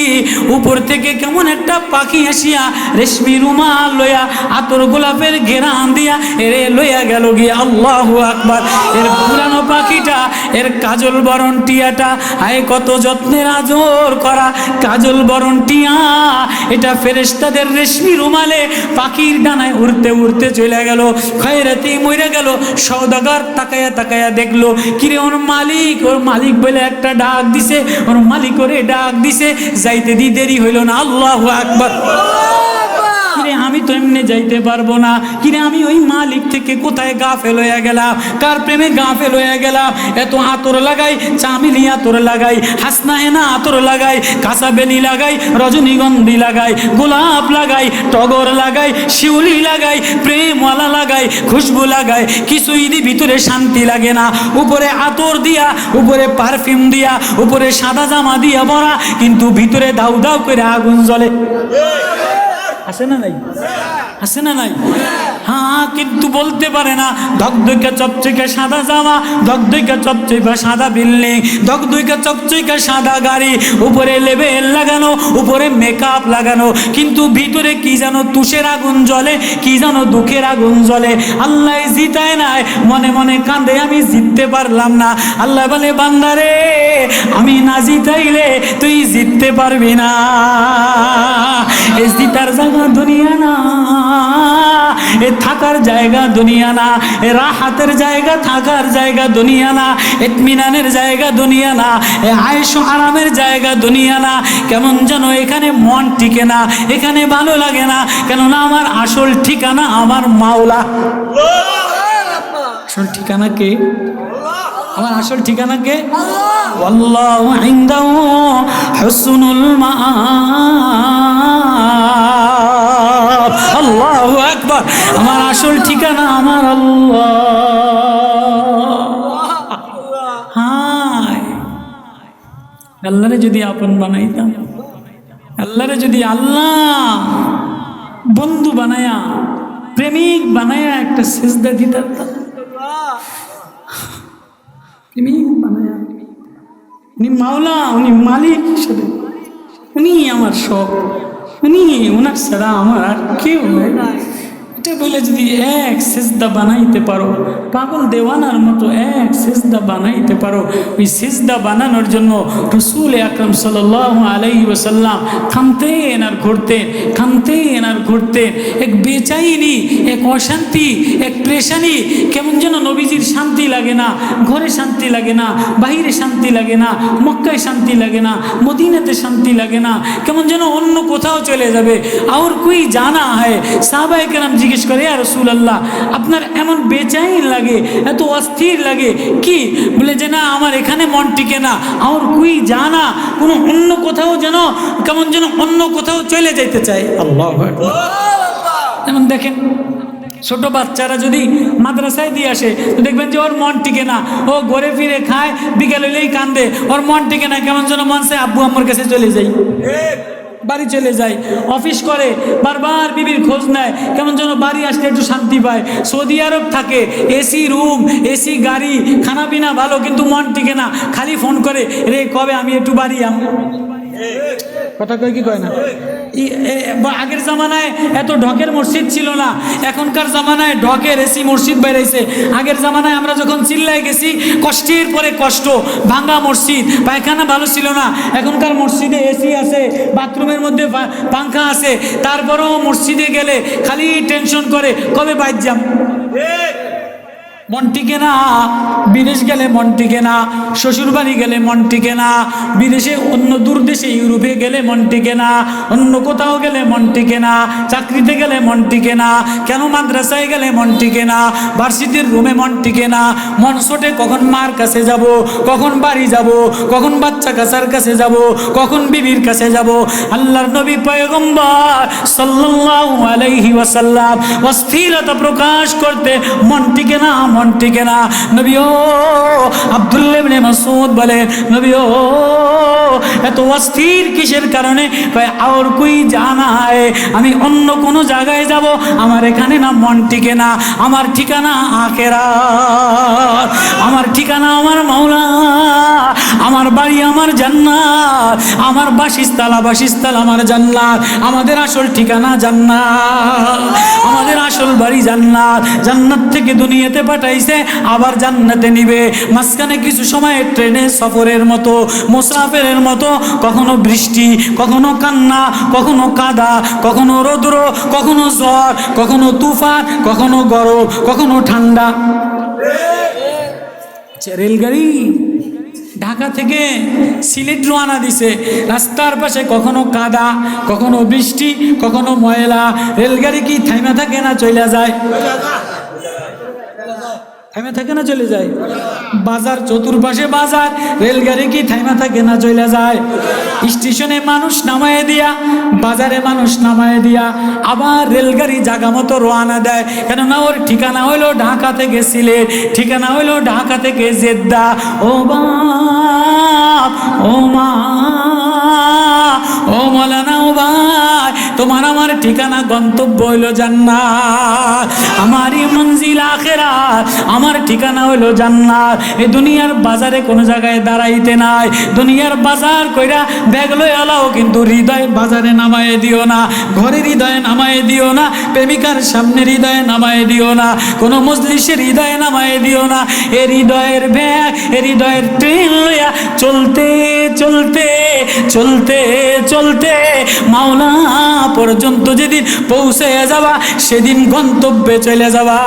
উপর থেকে কেমন একটা পাখি আসিয়া রেশমি রুমাল লইয়া আতর গোলাপের ঘেরান দিয়া এরে লইয়া গেল গিয়া। আল্লাহু আকবার। এর পুরানো পাখিটা, এর কাজল বরণ টিয়াটা, আয় কত যত্নের আজর করা কাজল বরণ টিয়া, এটা ফেরেশতাদের রেশমি রুমালে পাখির ডানায় উড়তে উড়তে চলে গেল, খয়রাতি মরে গেল। সওদাগর তাকায়া তাকায়া দেখলো, কিরে ওর মালিক বলে একটা ডাক দিছে, ওর মালিক ওরে ডাক দিছে, যাইতে দি দেরি হইল না। আল্লাহু আকবার। কিরে আমি তো এমনি যাইতে পারবো না, কিরে আমি ওই মালিক থেকে কোথায় গাফেল হয়ে গেলাম, কার প্রেমে গাফেল হয়ে গেলাম। এত আতর লাগাই, চামিলি আতর লাগাই, হাসনা হেনা আতর লাগাই, কাঁচা বেলি লাগাই, রজনীগন্ধি লাগাই, গোলাপ লাগাই, টগর লাগাই, শিউলি লাগাই, প্রেমওয়ালা লাগাই, খুশবু লাগাই, কিছুই দি ভিতরে শান্তি লাগে না। উপরে আতর দিয়া, উপরে পারফিউম দিয়া, উপরে সাদা জামা দিয়া ভরা, কিন্তু ভিতরে দাউ দাউ করে আগুন জ্বলে। আছে না নাই? আছে না নাই? হ্যাঁ, কিন্তু বলতে পারে না। ধকধকে চকচকে সাদা জামা, ধকধকে চকচকে সাদা বিল্ডিং, ধকধকে চকচকে সাদা গাড়ি, উপরে লেবেল লাগানো, উপরে মেকআপ লাগানো, কিন্তু ভিতরে কি যেন তুষের আগুন জ্বলে, কি যেন দুঃখের আগুন জ্বলে। আল্লাহ জিতায় নাই, মনে মনে কাঁদে আমি জিততে পারলাম না। আল্লাহ বলে, বান্দারে আমি না জিতাইলে তুই জিততে পারবি না। এই জিতার জায়গা দুনিয়া না, এ থাকার জায়গা দুনিয়া না, এ রাহাতের জায়গা থাকার জায়গা দুনিয়া না, ইতমিনানের জায়গা দুনিয়া না, এ আয়েশ আরামের জায়গা দুনিয়া না। কেমন যেন এখানে মন টিকে না, এখানে ভালো লাগে না, কেননা আমার আসল ঠিকানা আমার মাওলা। আসল ঠিকানা কে? আমার আসল ঠিকানা কে? আল্লাহু ইনদাহু হুসনুল মাআব। আল্লাহু আকবার। আমার আসল ঠিকানা আমার আল্লাহ। হায় আল্লাহরে যদি আপন বানাইতাম, আল্লাহরে যদি আল্লাহ বন্ধু বানায়া প্রেমিক বানায়া একটা সিজদা দিতাম, প্রেমিক বানায়া, উনি মাওলা, উনি মালিক হিসেবে, উনি আমার সব, উনি, ওনার ছাড়া আমার আর কেউ নেই। এটা বলে যদি এক সিজদা বানাইতে পারো, পাগল দেওয়ানার মতো এক সিজদা বানাইতে পারো, ওই সিজদা বানানোর জন্য রাসূল আকরাম সাল্লাল্লাহু আলাইহি ওয়াসাল্লাম থামতেন আর ঘুরতেন, থামতেন আর ঘুরতেন। এক বেচাইনি, এক অশান্তি, এক প্রেশানি, কেমন যেন নবীজির শান্তি লাগে না, ঘরে শান্তি লাগে না, বাহিরে শান্তি লাগে না, মক্কায় শান্তি লাগে না, মদিনাতে শান্তি লাগে না, কেমন যেন অন্য কোথাও চলে যাবে। আর কই জানা হয়, সাহাবায়ে কেরাম জিজ্ঞেস করে, ইয়া রাসূলুল্লাহ আপনার এমন বেচাইন লাগে, এত অস্থির লাগে কি? বলে যে না, আমার এখানে মন টিকে না, আর কই জানা, কোনো অন্য কোথাও যেন কেমন যেন অন্য কোথাও চলে যেতে চায়। আল্লাহু আকবার। যেমন দেখেন ছোট বাচ্চারা যদি মাদ্রাসায় দিয়ে আসে তো দেখবেন যে ওর মন টিকে না, ও ঘরে ফিরে খায়, বিকেল হইলেই কান্দে, ওর মন টিকে না, কেমন যেন মন চায় আব্বু আম্মুর কাছে চলে যাই, বাড়ি চলে যায়। অফিস করে, বারবার বিবির খোঁজ নেয়, কেমন যেন বাড়ি আসলে একটু শান্তি পায়। সৌদি আরব থাকে, এসি রুম, এসি গাড়ি, খানা পিনা ভালো, কিন্তু মন টিকে না, খালি ফোন করে, রে কবে আমি একটু বাড়ি কথা কয় কি কয় না। আগের জামানায় এত ঢকের মসজিদ ছিল না, এখনকার জামানায় ঢকের এসি মসজিদ বেরিয়েছে। আগের জামানায় আমরা যখন চিল্লায় গেছি, কষ্টের পরে কষ্ট, ভাঙা মসজিদ, পায়খানা ভালো ছিল না। এখনকার মসজিদে এসি আছে, বাথরুমের মধ্যে পাংখা আছে, তারপরেও মসজিদে গেলে খালি টেনশন করে কবে বাইর যাম। মন টিকে না, বিদেশ গেলে মন টিকে না, শ্বশুরবাড়ি গেলে মন টিকে না, বিদেশে অন্য দূর দেশে ইউরোপে গেলে মন টিকে না, অন্য কোথাও গেলে মন টিকে না, চাকরিতে গেলে মন টিকে না, কেন মাদ্রাসায় গেলে মন টিকে না, ভার্সিটির রুমে মন টিকে না, মন ছোটে কখন মার কাছে যাব, কখন বাড়ি যাব, কখন বাচ্চা কাচার কাছে যাব, কখন বিবির কাছে যাব। আল্লাহর নবী পয়গম্বর সাল্লাল্লাহু আলাইহি ওয়াসাল্লাম অস্থিরতা প্রকাশ করতে মন টিকে না, মন টিকে না। নবী ও আব্দুল্লাহ ইবনে মাসউদ বলেন, নবী ও এত অস্থির কিসের কারণে? আর কই জানা হয়, আমি অন্য কোন জায়গায় যাব, আমার এখানে না মন টিকে না, আমার ঠিকানা আখিরাত, আমার ঠিকানা আমার মাওলা, আমার বাড়ি আমার জান্নাত, আমার বাসস্থান আমার জান্নাত, আমাদের আসল ঠিকানা জান্নাত, আমাদের আসল বাড়ি জান্নাত। জান্নাত থেকে দুনিয়াতে পাঠাইছে, আবার জান্নাতে নিবে। মাঝখানে কিছু সময় ট্রেনে সফরের মতো, মুসাফিরের মতো, কখনো বৃষ্টি, কখনো কান্না, কখনো কাদা, কখনো রৌদ্র, কখনো ঝড়, কখনো তুফান, কখনো গরম, কখনো ঠান্ডা। রেলগাড়ি ঢাকা থেকে সিলেট রওনা দিছে, রাস্তার পাশে কখনো কাদা, কখনো বৃষ্টি, কখনো ময়লা। রেলগাড়ি কি থাইমা থাকে না চলে যায়? থাইমা থাকে না চলে যায়? বাজার, চতুর্পাশে বাজার, রেলগাড়ি কি থাইমা থাকে না চলে যায়? স্টেশনে মানুষ নামায় দিয়া, বাজারে মানুষ নামায় দিয়া, আবার রেলগাড়ি জাগা মতো রওনা দেয়, কেননা ওর ঠিকানা হইলো ঢাকা থেকে সিলেট, ঠিকানা হইলো ঢাকা থেকে জেদ্দা। ও বাপ, ও মা, ও মৌলানা, ও ভাই, তোমার আমার ঠিকানা গন্তব্য হইল জান্নাত, আমারই মঞ্জিল আখিরাত, আমার ঠিকানা হইল জান্নাত। এই দুনিয়ার বাজারে কোনো জায়গায় দাঁড়াইতে নাই, দুনিয়ার বাজার কইরা ব্যাগ লই আলাও, কিন্তু হৃদয় বাজারে নামায় দিও না, ঘরে হৃদয়ে নামায় দিও না, প্রেমিকার সামনে হৃদয়ে নামায় দিও না, কোনো মজলিসের হৃদয়ে নামায় দিও না। এ হৃদয়ের ব্যাগ, এ হৃদয়ের ট্রেন লইয়া চলতে চলতে চলতে চলতে মাওলা পর্যন্ত যেদিন পৌঁছে যাবা, সেদিন গন্তব্যে চলে যাবা।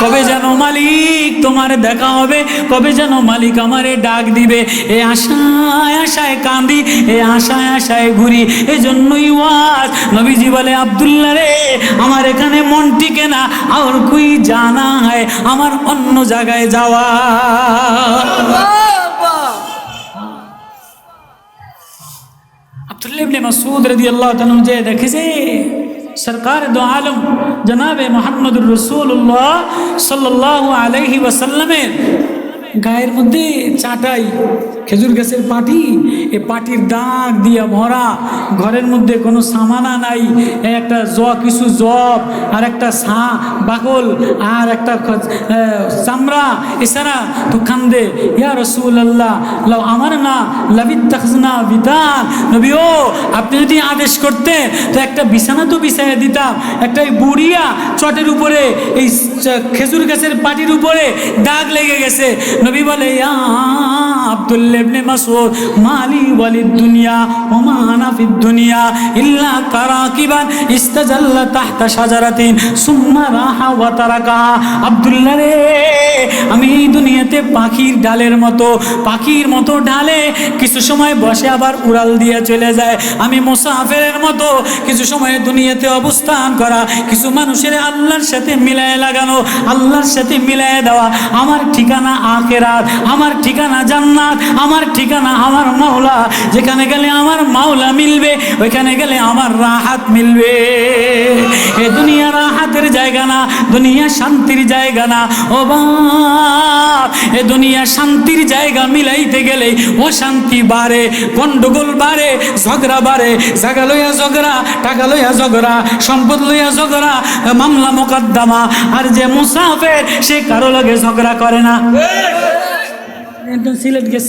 কবে যেন মালিক তোমার দেখা হবে, কবে যেন মালিক আমারে ডাক দিবে, এ আশায় আশায় কাঁদি, এ আশায় আশায় ঘুরি। এই জন্যই ওয়াজ নবীজি বলে, আব্দুল্লাহ রে, আমার এখানে মন টিকে না, আর কই জানা হয় আমার অন্য জায়গায় যাওয়া। আব্দুল্লাহ ইবনে মাসউদ রাদিয়াল্লাহু তাআলা যে দেখেছে সরকার দো আলম জনাবে মোহাম্মদুর রসুল্লাহ সাল্লাল্লাহু আলাইহি ওয়াসাল্লামের গায়ের মধ্যে চাটাই খেজুর গাছের পাটি, এ পাটির দাগ দিয়া ভরা, ঘরের মধ্যে কোনো সামানা নাই, একটা কিছু জব আর একটা বাকল আর একটা চামড়া, এছাড়া তো কান্দে, ইয়া রাসূলুল্লাহ লাউ আমার না লাবিত্তাখজনা বিতান, নবী ও আপনি যদি আদেশ করতে তো একটা বিছানা তো বিছাইয়া দিতাম। একটা বুড়িয়া চটের উপরে এই খেজুর গাছের পাটির উপরে দাগ লেগে গেছে। নবী বলে, ইয়া আব্দুল্লাহ ইবনে মাসউদ মালি ওয়ালিদ দুনিয়া ওয়া মা আনা ফিদ দুনিয়া ইল্লা কারাকিবান ইস্তাজাল্লা তাহতা শাজারাতিন সুম্মা রাহা ওয়া তারাকাহা। আব্দুল্লাহ রে, আমি এই দুনিয়াতে পাখির মতো ঢালে কিছু সময় বসে আবার উড়াল দিয়ে চলে যায়। আমি মুসাফিরের মতো কিছু সময় দুনিয়াতে অবস্থান করা, কিছু মানুষের আল্লাহর সাথে মিলায় লাগানো, আল্লাহর সাথে মিলায় দেওয়া। আমার ঠিকানা আখিরাত, আমার ঠিকানা জান্নাত, আমার ঠিকানা আমার মাওলা। যেখানে গেলে আমার মাওলা মিলবে, ওইখানে গেলে আমার রাহাত মিলবে। এ দুনিয়া রাহাতের জায়গা না, দুনিয়া শান্তির জায়গা না। ও বাপ, এ দুনিয়া শান্তির জায়গা মিলাইতে গেলে অশান্তি বাড়ে, গন্ডগোল বাড়ে, ঝগড়া বাড়ে। জায়গা লইয়া ঝগড়া, টাকা লইয়া ঝগড়া, সম্পদ লইয়া ঝগড়া, মামলা মোকদ্দমা। আর যে মুসাফির সে কারো লগে ঝগড়া করে না।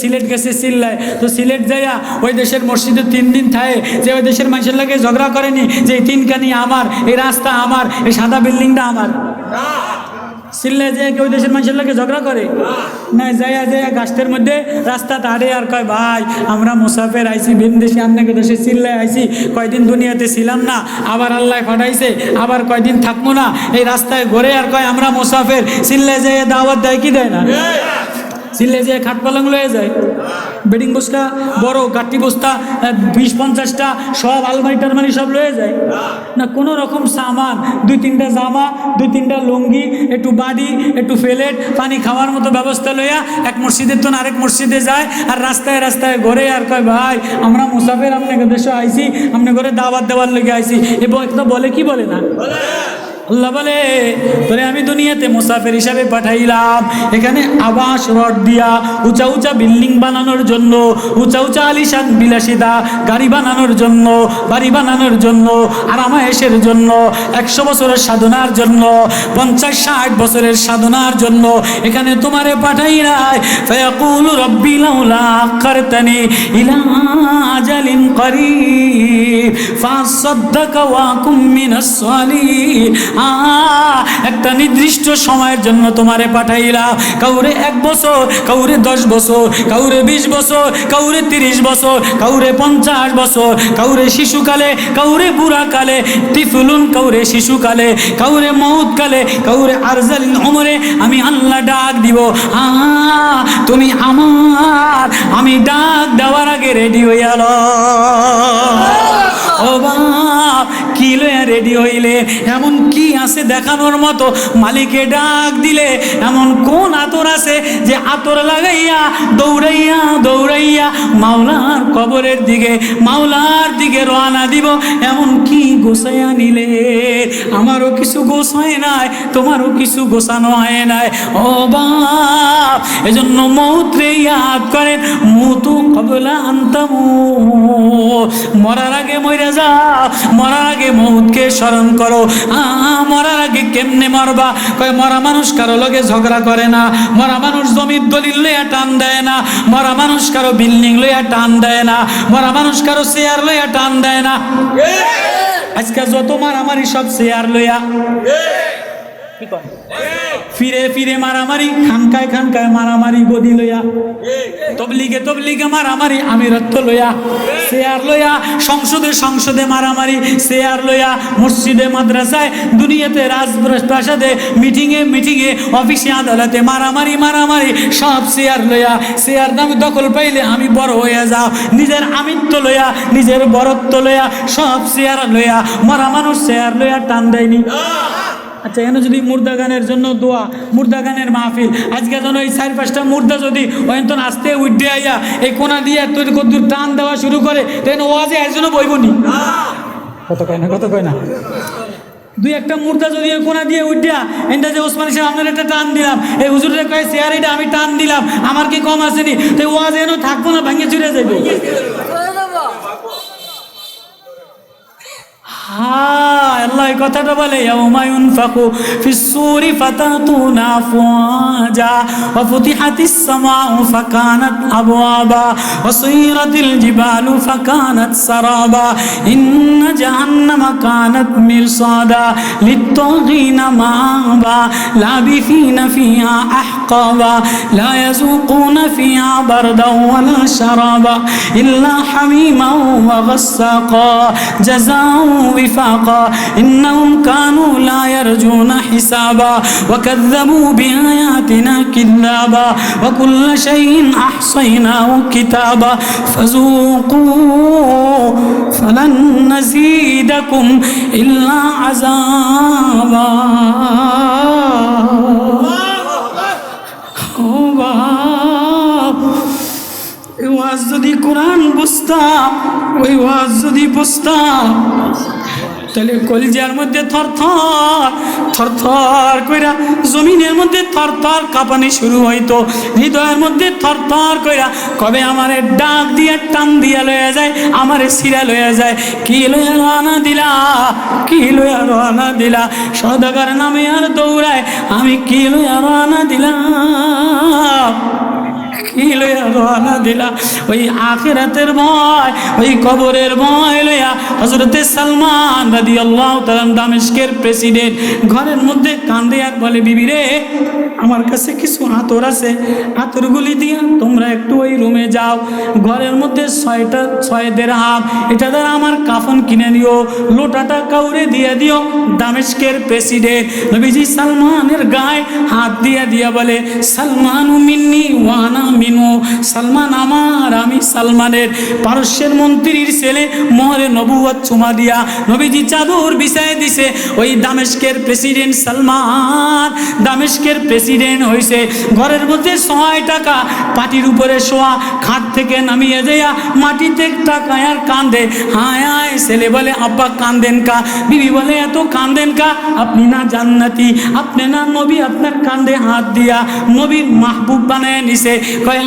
সিলেট গেছে চিল্লায়, তো সিলেট যাইয়া ওই দেশের মসজিদে 3 দিন থাকে, যে ওই দেশের মানুষের লাগে ঝগড়া করেনি যে এই 3 কানি আমার, এই রাস্তা আমার, এই সাদা বিল্ডিংটা আমার। চিল্লায় যে ওই দেশের মানুষের লাগে ঝগড়া করে না, যাইয়া গাছের মধ্যে রাস্তা দাঁড়ে আর কয়, ভাই আমরা মুসাফির আইছি, ভিন দেশে আপনাকে দেশে চিল্লায় আইছি, কয়দিন দুনিয়াতে ছিলাম না, আবার আল্লাহ পাঠাইছে, আবার কয়দিন থাকবো না, এই রাস্তায় ঘুরে আর কয় আমরা মুসাফির। চিল্লায় যে দাওয়াত দেয় কি দেয় না? চিল্লে যে খাট পালং লয়ে যায়, বেডিং বস্তা বড় গাঠি বস্তা 20-50টা সব আলমারি টালমারি সব লয়ে যায় না। কোনো রকম সামান, 2-3টা জামা, 2-3টা লুঙ্গি, একটু বাড়ি, একটু প্লেট, পানি খাওয়ার মতো ব্যবস্থা লইয়া এক মসজিদের তো আরেক মসজিদে যায়, আর রাস্তায় রাস্তায় ঘরে আর কয়, ভাই আমরা মুসাফির, আপনাকে দেশে আইছি, আপনি ঘরে দাওয়াত দেওয়ার লেগে আইছি। এবং একটা বলে কি বলে না? আল্লাহ বলে, তোরে আমি দুনিয়াতে মুসাফির হিসাবে পাঠাইলাম, এখানে আবাস রড দিয়া উঁচা উঁচা বিল্ডিং বানানোর জন্য, উঁচা উঁচা আলিশান বিলাসিতা গাড়ি বানানোর জন্য, বাড়ি বানানোর জন্য, আরামায়েশের জন্য, 100 বছরের সাধনার জন্য, 50-60 বছরের সাধনার জন্য এখানে তোমারে পাঠাই নাই। ফায়াকুলু রব্বি লাউলা আখারতানি ইলা আজালিন করিব ফাসাদদাকা ওয়া কুম মিনাস সালিহিন। একটা নির্দিষ্ট সময়ের জন্য তোমারে পাঠাইলা, কাউরে 1 বছর, কাউরে 10 বছর, কাউরে 20 বছর, কাউরে 30 বছর, কাউরে 50 বছর, কাউরে শিশুকালে, কাউরে বুড়াকালে, তিফুলুন কাউরে শিশুকালে, কাউরে মউতকালে, কাউরে আরজালিল উমরে। আমি আল্লাহ ডাক দিব, তুমি আমার, আমি ডাক দেওয়ার আগে রেডি হইয়া ল। ও বাপ, কি লইয়া রেডি হইলে? এমন কি আছে দেখানোর মতো? মালিকে ডাক দিলে এমন কোন আতর আছে যে আতর লাগাইয়া দৌড়াইয়া দৌড়াইয়া মাওলার কবরের দিকে, মাওলার দিকে রওনা দিব? এমন কি গোছাইয়া নিলে? আমারও কিছু গোছায় নাই, তোমারও কিছু গোছানো হয় নাই। ও বাপ, এজন্য মৌতরে ইয়াদ করেন, মুতু কবলা আনতামু, মরার আগে মরে যাও, মরার আগে মৌতকে স্মরণ করো। মরার আগে কেমনে মরবা? কয় মরা মানুষ কারো লগে ঝগড়া করে না, মরা মানুষ জমির দলিল লইয়া টান দেয় না, মরা মানুষ কারো বিল্ডিং লইয়া টান দেয় না, মরা মানুষ কারো চেয়ার লইয়া টান দেয় না। আজকে যত মারামারি সব চেয়ার লইয়া, কি কয়? ফিরে ফিরে মারামারি, খানকায় খানকায় মারামারি, গদি লইয়া, তবলিগে তবলিগে মারামারি, আমিরত্ব লইয়া, চেয়ার লইয়া, সংসদে সংসদে মারামারি, চেয়ার লইয়া, মসজিদে মাদ্রাসায়, দুনিয়াতে রাজপ্রাসাদে, মিটিংয়ে মিটিংয়ে, অফিসে আদালতে মারামারি মারামারি, সব চেয়ার লইয়া। চেয়ার দামি দখল পাইলে আমি বড় হইয়া যাও, নিজের আমিত্ব লইয়া, নিজের বরত্ব লইয়া, সব চেয়ার লইয়া। মরা মানুষ চেয়ার লইয়া টান দেয়নি। আচ্ছা, এখানে যদি মুর্দা গানের জন্য দোয়া, মুর্দা গানের মাহফিল, আজকে যেন এই 4-5টা মুর্দা যদি ওইন্তন আস্তে উঠে আইয়া এই কোনা দিয়ে তৈরি কদ্দুর টান দেওয়া শুরু করে, তেন ওয়াজে এর জন্য বইবনি। কত কয় না দুই একটা মুর্দা যদি কোনা দিয়ে উঠিয়া এটা যে ওসমান সাহেব আপনার একটা টান দিলাম, এই হুজুরের কয়ে চেয়ার এটা আমি টান দিলাম, আমার কি কম আসেনি? তো ওয়াজ যেন থাকবো না, ভাঙে চুরে যাবো। আল্লাহ এই কথাটা বলে ইয়াউমা ইউনফাকু ফিস-সূরি ফাতাতুনা আফওয়াজা ওয়া ফুতিহাতিস সামাউ ফাকানাত আবওয়াবা ওয়া সুয়িরাতিল জিবালু ফাকানাত সারাবা ইন্না জাহান্নামা কানাত মিরসাদা লিত-তাগীনা মাআবা লাবিথিনা ফিহা আহকাবা লা ইয়াযুকুনা ফিহা বারদাও ওয়ালা শারাবা ইল্লা হামিমান ওয়া গাসসাকা জাযাউ وفاقا إنهم كانوا لا يرجون حسابا وكذبوا بآياتنا كذابا وكل شيء أحصيناه كتابا فذوقوا فلن نزيدكم إلا عذابا ওয়াজ যদি কোরআন বুঝতাম, ওই ওয়াজ যদি বুঝতাম, তাহলে কলিজার মধ্যে থরথর কইরা জমিনের মধ্যে থরথর কাঁপানি শুরু হইতো, হৃদয়ের মধ্যে থরথর কইরা কবে আমারে ডাক দিয়ে টান দিয়া লয়ে যায়, আমারে সিরা লয়ে যায়, কি লইয়া রানা দিলা, কি লইয়া রানা দিলা, সদাগর নামে আর দৌড়ায়, আমি কি লইয়া রানা দিলাম, কি লইয়া রানা দিলা। ওই আখিরাতের ভয়, ওই কবরের ভয় লইয়া হযরতে সালমান রাদিয়াল্লাহু তাআলা দামেস্কের প্রেসিডেন্ট ঘরের মধ্যে কান্দে আর বলে, বিবি রে আমার কাছে কিছু আতর আছে, আতরগুলি দিয়া তোমরা একটু ওই রুমে যাও, ঘরের মধ্যে 6 দিরহাম, এটা দ্বারা আমার কাফন কিনে দিও, লোটাটা কাউরে দিয়ে দিও। দামেস্কের প্রেসিডেন্ট নবীজি সালমানের গায়ে হাত দিয়া বলে, সালমানু মিন্নি ওয়ানা মিনু, সালমান আমার, আমি সালমানের। পারস্যের মন্ত্রীর ছেলে মোহরে নবুয়ত চুমা দিয়া নবীজি চাদর বিছায় দিছে। ওই দামেস্কের প্রেসিডেন্ট সালমান দামেস্কের প্রেসিডেন্ট হয়েছে। ঘরের মধ্যে 6 টাকা পাটির উপরে শোয়া, খাট থেকে নামিয়ে দেয়া মাটিতে টাকায় আর কান্দে। হায় হায়, ছেলে বলে আব্বা কান্দেন কা, বিবি বলে এত কান্দেন কা, আপনি না জান্নাতি, আপনি না নবী, আপনার কান্দে হাত দিয়া নবীর মাহবুব বানায় নিছে। কয়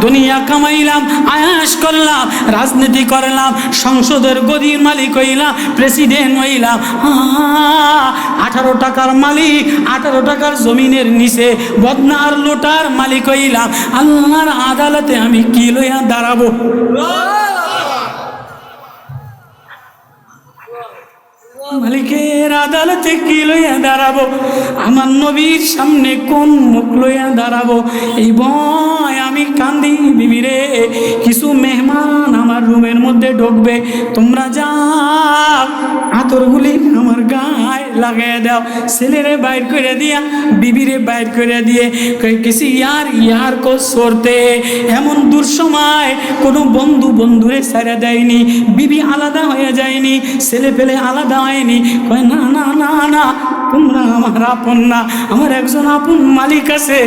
দুনিয়া কামাইলাম, আয়াস করলাম, রাজনীতি করলাম, সংসদের গদির মালিক হইলাম, প্রেসিডেন্ট হইলাম, 18 টাকার মালিক, 18 টাকার জমিনের নিচে বদনার লোটার মালিক হইলাম, আল্লাহর আদালতে আমি কি লইয়া দাঁড়াবো? মালিকের আদালতে কি লইয়া দাঁড়াবো? আমার নবীর সামনে কোন মুখ লইয়া দাঁড়াবো? এই ভয় আমি কান্দি। বিবি রে, কিছু মেহমান আমার রুমের মধ্যে ঢুকবে, তোমরা যাও আতরগুলি আমার গায়ে লাগাই দাও। ছেলেরে বাইর করে দিয়া বিবিরে বাইর করে দিয়ে কিছু ইয়ার কো সরতে, এমন দুঃসময় কোনো বন্ধুরে ছেড়ে দেয়নি, বিবি আলাদা হয়ে যায়নি, ছেলে পেলে আলাদা হয়নি। কয় না না না না, তোমরা আমার আপন না, আমার একজন আপন মালিক আছে,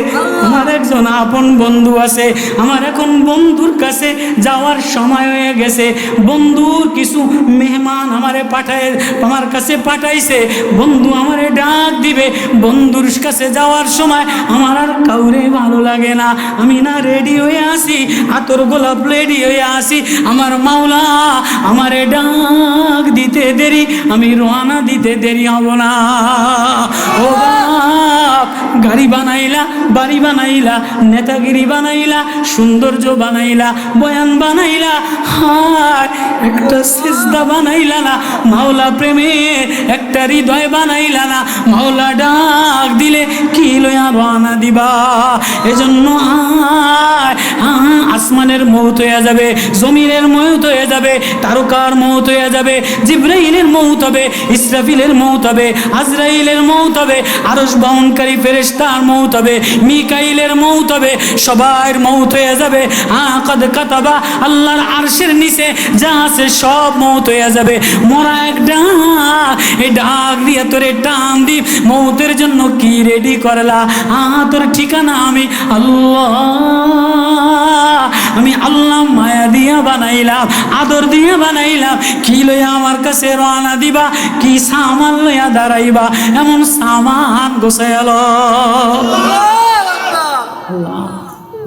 আমার একজন আপন বন্ধু আছে, আমার এখন বন্ধুর কাছে যাওয়ার সময় হয়ে গেছে। বন্ধুর কিছু মেহমান আমার কাছে পাঠাইছে, বন্ধু আমারে ডাক দিবে, বন্ধুর কাছে যাওয়ার সময় আমার আর কাউরে ভালো লাগে না, আমি না রেডি হয়ে আসি, আতর গোলাপ রেডি হয়ে আসি, আমার মাওলা আমারে ডাক দিতে দেরি, আমি রওনা দিতে দেরি হব না। ও বাপ, গাড়ি বানাইলা, বাড়ি বানাইলা, নেতাগিরি বানাইলা, সৌন্দর্য বানাইলা, বয়ান বানাইলা, হায় একটা সিজদা বানাইলা না, মাওলা প্রেমে একটা হৃদয় বানাইলা না, মাওলা ডাক দিলে কি লইয়া রওনা দিবা? এজন্য আসমানের মউত হয়ে যাবে, জমিনের মউত হয়ে যাবে, তারকার মউত হয়ে যাবে, জিবরাইলের মউত হবে, ইসরাফিলের মউত হবে, আজরাইলের মউত হবে, আরশ বহনকারী ফেরেশতার মউত হবে, মিকাইলের মউত হবে, সবার মউত হয়ে যাবে। কদ কাতাবা, আল্লাহর আরশের নিচে যা আছে সব মউত হয়ে যাবে। মোরা এক ডাক, এই ডাক দিয়ে তোরে টান দি, মউতের জন্য কি রেডি করলা? তোর ঠিকানা আমি আল্লাহ। আমি আল্লাহ মায়া দিয়া বানাইলাম, আদর দিয়া বানাইলাম। কি লইয়া আমার কাছে রওনা দিবা, কি সামান লইয়া দাঁড়াইবা, এমন সামান গোছাইল।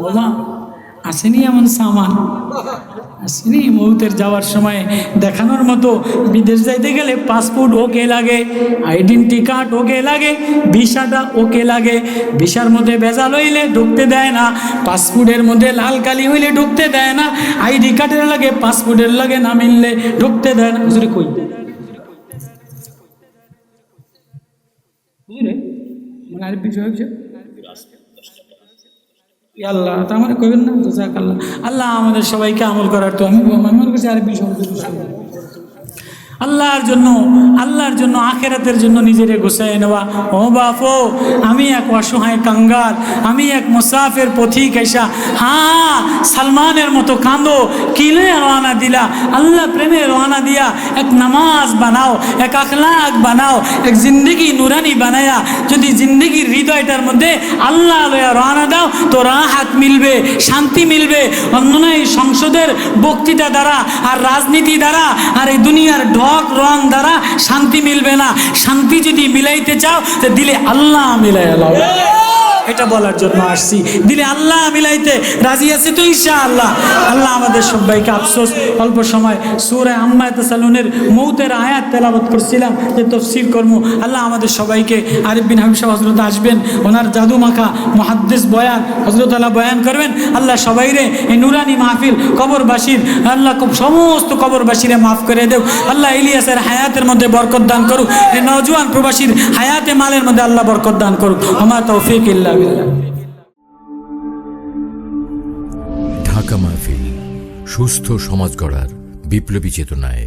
আল্লাহ আসেনি এমন সামান, আসেনি। মৌতের যাওয়ার সময় দেখানোর মতো বিদেশ যাইতে গেলে পাসপোর্ট ওকে লাগে, আইডেন্টি কার্ড ওকে লাগে, ভিসাটা ওকে লাগে। ভিসার মধ্যে ভেজাল হইলে ঢুকতে দেয় না, পাসপোর্টের মধ্যে লাল কালি হইলে ঢুকতে দেয় না, আইডি কার্ডের লাগে পাসপোর্টের লাগে না মিললে ঢুকতে দেয় না। বুঝলি কই বুঝলি মানে আরেক বিষয় হচ্ছে আল্লাহ তা আমার কইবেন না। জাযাকাল্লাহ। আল্লাহ আমাদের সবাইকে আমল করার তো আমি মনে করছি আরেক বিষয় আল্লাহর জন্য আখেরাতের জন্য নিজেরে গোছায় নেওয়া। ও বাপো, আমি এক অসহায় কাঙ্গাল, আমি এক মুসাফির পথিক আইসা, হ্যাঁ সালমানের মতো কাঁদো, কিলে রওনা দিলা আল্লাহ প্রেমে রওনা দিয়া এক নামাজ বানাও, এক আখলাক বানাও, এক জিন্দগি নুরানি বানায়া যদি জিন্দগির হৃদয়টার মধ্যে আল্লাহ লয়া রওনা দাও তো রাহাত মিলবে, শান্তি মিলবে। অন্য এই সংসদের বক্তৃতা দ্বারা আর রাজনীতি দ্বারা আর এই দুনিয়ার ঢক রং দ্বারা শান্তি মিলবে না। শান্তি যদি মিলাইতে চাও তো দিলে আল্লাহ মিলাইয়া লাও, এটা বলার জন্য আসছি। দিলে আল্লাহ মিলাইতে রাজি আছে তো ইনশাআল্লাহ। আল্লাহ আমাদের সবাইকে, আফসোস অল্প সময় সূরা আম্মা ইয়াতাসালুনের মৌতের আয়াত তেলাওয়াত করছিলাম যে তাফসীর করব। আল্লাহ আমাদের সবাইকে, আরিফ বিন হাবিব সাহেব হযরত আসবেন, ওনার জাদু মাখা মুহাদ্দিস বয়ান হযরত আল্লাহ বয়ান করবেন। আল্লাহ সবাইরে এই নুরানি মাহফিল কবরবাসীর আল্লাহ সমস্ত কবরবাসীরে মাফ করে দেও। আল্লাহ ইলিয়াসের হায়াতের মধ্যে বরকত দান করুক, এই নওজোয়ান প্রবাসীর হায়াতে মালের মধ্যে আল্লাহ বরকত দান করুক। আমা তৌফিক ইল্লা বিল্লাহ। ঢাকা মাহফিল সুস্থ সমাজ গড়ার বিপ্লবী চেতনায়।